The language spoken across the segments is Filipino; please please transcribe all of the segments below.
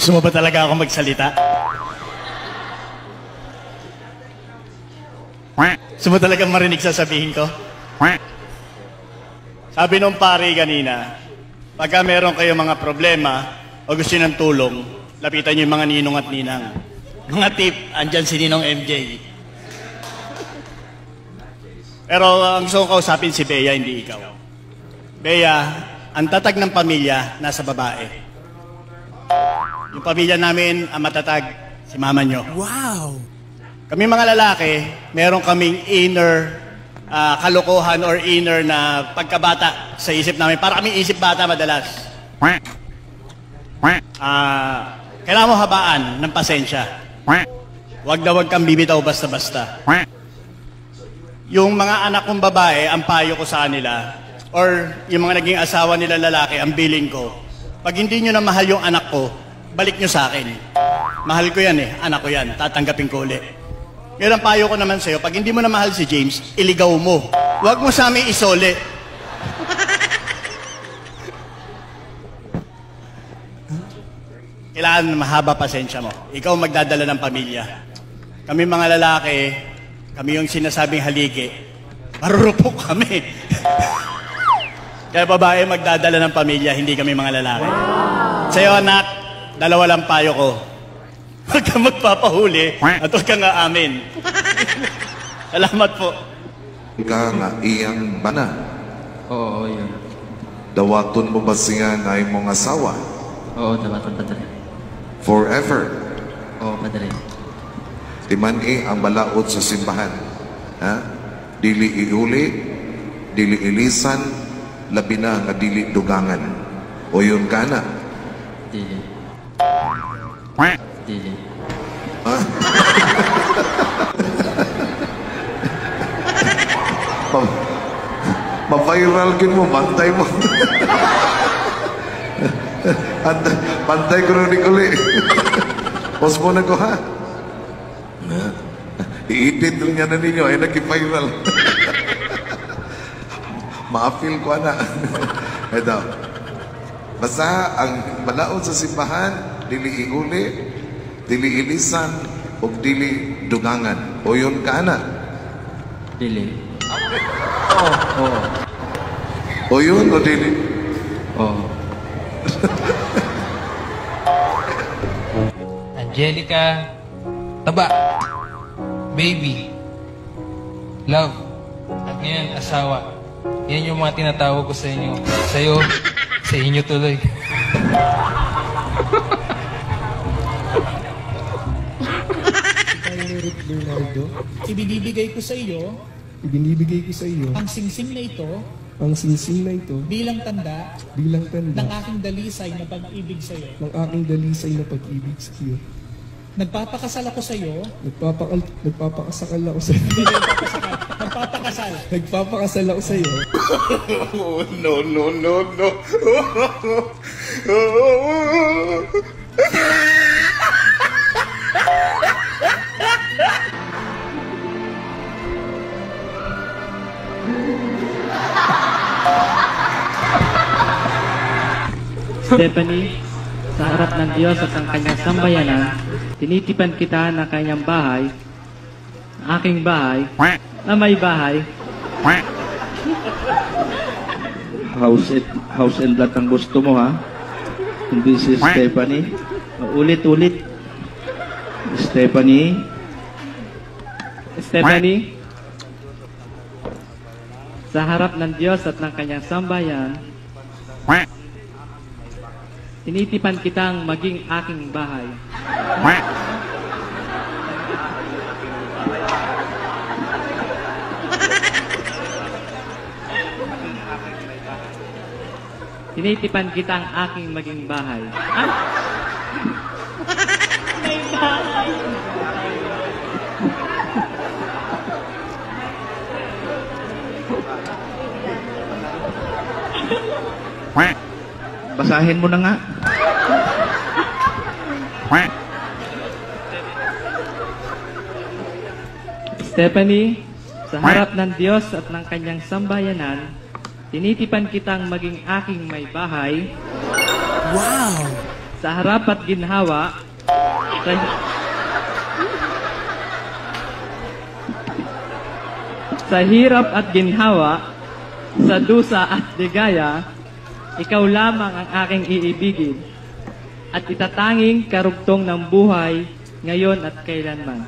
Gusto mo ba talaga ako magsalita? Gusto mo talaga marinig sasabihin ko? Sabi nung pare kanina, pagka meron kayong mga problema o gusto nyo ng tulong, lapitan nyo yung mga ninong at ninang. Mga tip, andyan si Ninong MJ. Pero ang gusto kong kausapin si Bea, hindi ikaw. Bea, ang tatag ng pamilya nasa babae. Yung pamilya namin, ang matatag, si mama nyo. Wow! Kami mga lalaki, meron kaming inner kalokohan or inner na pagkabata sa isip namin. Para kami isip bata madalas. Kailangan mo habaan ng pasensya. Huwag na huwag kang bibitaw basta-basta. Yung mga anak kong babae, ang payo ko sa kanila, or yung mga naging asawa nila lalaki, ang bilin ko, pag hindi nyo na mahal yung anak ko, balik nyo sa akin. Mahal ko yan eh, anak ko yan, tatanggapin ko ulit. Ngayon ang payo ko naman sa'yo, pag hindi mo na mahal si James, iligaw mo. Huwag mo sa amin isole. Kailangan mahaba pasensya mo. Ikaw magdadala ng pamilya. Kami mga lalaki, kami yung sinasabing haligi, marurupok kami. Kaya babae magdadala ng pamilya, hindi kami mga lalaki. Sa'yo anak, dalawa lang payo ko. Huwag kang magpapahuli at huwag kang aamin. Salamat po. Ika nga iyang bana. Oo, yun. Dawaton mo ba siya na imong asawa? Oo, dawaton padre. Forever. Oo, padre. Timani ang balaod sa simbahan. Ha? Dili iuli, dili ilisan, labi na nga dili dugangan. O yun ka na? Dili. Dili. Ha? Ma-viral kin mo, bantay mo. Bantay ko rin uli. Pos mo na ko ha? I-edit rin niya na ninyo, ay nag-viral. Ma-feel ko na. Ito. Basta ang balaod sa simbahan, dili iuli, dili ilisan, o dili dugangan. O yun ka na? Dili. Oo. O yun o dili? Oo. Angelica, taba, baby, love, at ngayon asawa. Yan yung mga tinatawag ko sa inyo. Sa'yo, sa inyo tuloy. Leonardo, Ibinibigay ko sa iyo ibinibigay ko sa iyo ang singsing na ito ang singsing na ito bilang tanda bilang tanda ng aking dalisay na pag-ibig sa iyo. ng aking dalisay na pag-ibig sa iyo. Nagpapakasal ako sa iyo. Nagpapakasal ako sa iyo. Hindi na nagpapakasal. Nagpapakasal. Nagpapakasal ako sa iyo. Oh, no, no, no, no. Stephanie, sa harap ng Diyos at ng kanyang sambayanan, tinitipan kita ng kanyang bahay, aking bahay, na may bahay. House and lot ang gusto mo, ha? Hindi si Stephanie. Ulit-ulit. Stephanie. Stephanie, sa harap ng Diyos at ng kanyang sambayan, tinitipan kitang maging aking bahay. Tinitipan kitang aking maging bahay. May bahay. Basahin mo na nga. Stephanie, sa harap ng Diyos at ng kanyang sambayanan, tinitipan kitang maging aking may bahay. Wow! sa harap at ginhawa, sa hirap at ginhawa, sa dusa at ligaya, ikaw lamang ang aking iibigin at itatanging karugtong ng buhay ngayon at kailanman.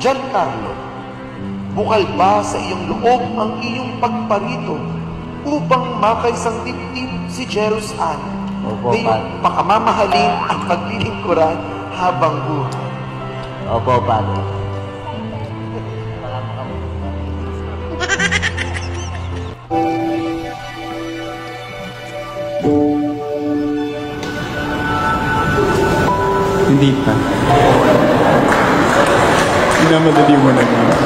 Giancarlo, bukal ba sa iyong loob ang iyong pagparito upang makaisang dibdib si Jerus Ann na iyong pakamamahalin ang paglilingkuran habang buhay? Opo, Padre. Hindi pa. Minamadali mo na naman.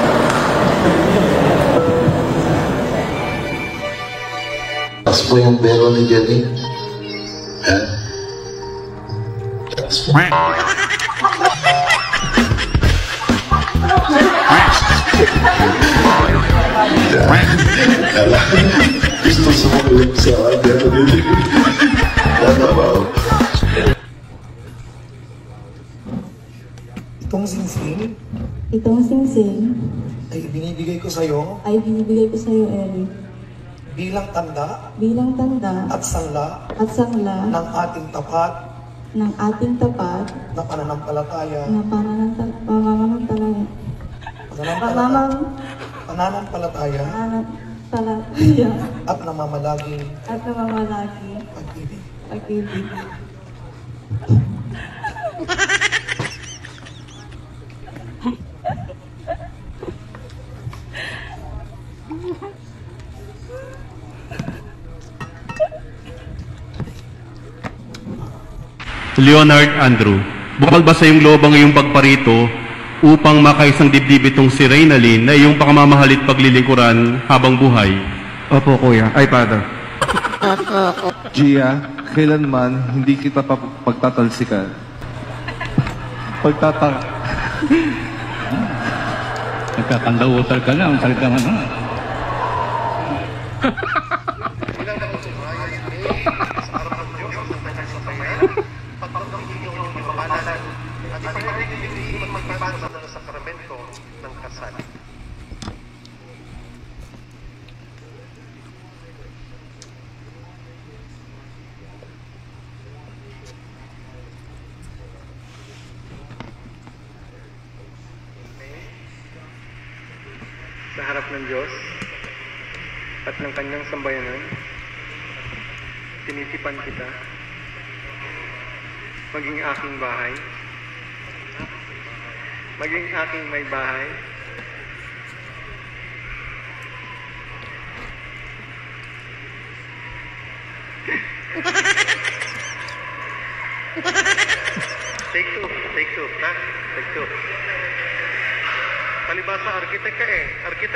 Taas po yung bero ni Jenny. Yan. Taas po. Gusto sumulong sa bero ni Jenny. Tatabaw. Itong singsing Itong singsing ay binibigay ko sa iyo ay binibigay ko sa iyo, Eric, bilang tanda at sangla sangla ng ating tapat ng ating tapat na pananampalataya na pananampalataya at namamalaging pag-ibig. Leonard Andrew, bukal ba sa iyong loob ang iyong pagparito upang makaisang dibdib itong si Reynalyn na iyong pakamamahalit paglilingkuran habang buhay? Opo, Kuya. Ay, Father. Gia, kailanman hindi kita pagtatalsikan. Nagkakandautal ka na, ang salita mo na. Sa harap ng Diyos at ng kanyang sambayanan, tinitipan kita, maging aking bahay, maging aking may bahay, Take two, ha? Take two. Palibasa, arkitek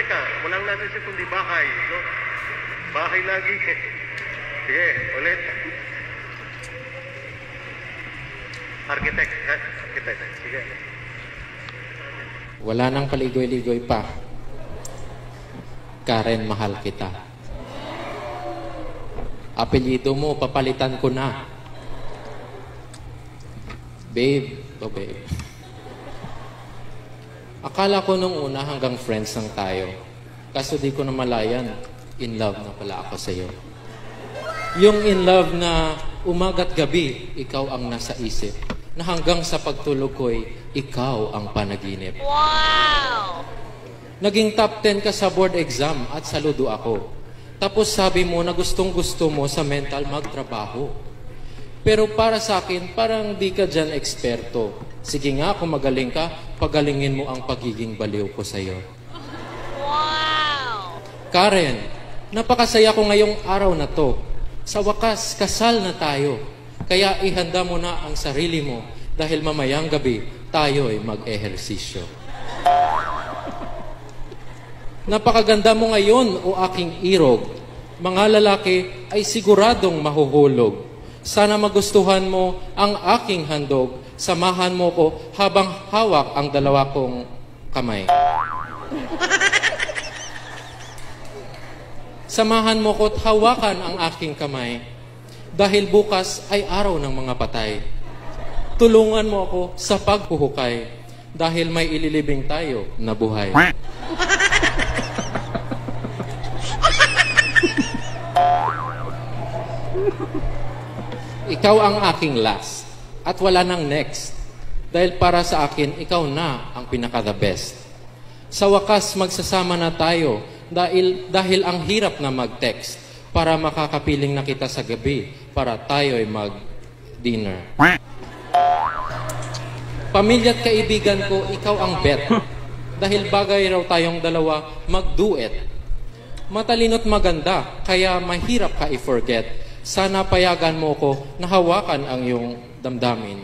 ka. Walang natin siya kundi bahay. No? Bahay lagi. Sige, ulit. Arkitek, ha? Arkitek. Sige. Wala nang paligoy-ligoy pa. Karen, mahal kita. Apelyido mo, papalitan ko na. Babe, babe. Akala ko nung una hanggang friends lang tayo. Kaso di ko na malayan, in love na pala ako sa'yo. Yung in love na umaga't gabi, ikaw ang nasa isip. Na hanggang sa pagtulog ko'y, ikaw ang panaginip. Wow! Naging top 10 ka sa board exam at saludo ako. Tapos sabi mo na gustong-gusto mo sa mental magtrabaho. Pero para sa akin, parang di ka dyan eksperto. Sige nga, kung magaling ka, pagalingin mo ang pagiging baliw ko sa'yo. Wow! Karen, napakasaya ko ngayong araw na to. Sa wakas, kasal na tayo. Kaya ihanda mo na ang sarili mo dahil mamayang gabi tayo'y mag-ehersisyo. Napakaganda mo ngayon, o aking irog. Mga lalaki ay siguradong mahuhulog. Sana magustuhan mo ang aking handog. Samahan mo ko habang hawak ang dalawa kong kamay. Samahan mo ko't hawakan ang aking kamay. Dahil bukas ay araw ng mga patay. Tulungan mo ako sa paghuhukay. Dahil may ililibing tayo na buhay. Ikaw ang aking last at wala nang next. Dahil para sa akin, ikaw na ang pinaka-the best. Sa wakas, magsasama na tayo dahil ang hirap na mag-text para makakapiling na kita sa gabi para tayo ay mag-dinner. Pamilya at kaibigan ko, ikaw ang bet. Dahil bagay raw tayong dalawa mag-duet. Matalino't maganda, kaya mahirap ka i-forget. Sana payagan mo ko na hawakan ang iyong damdamin.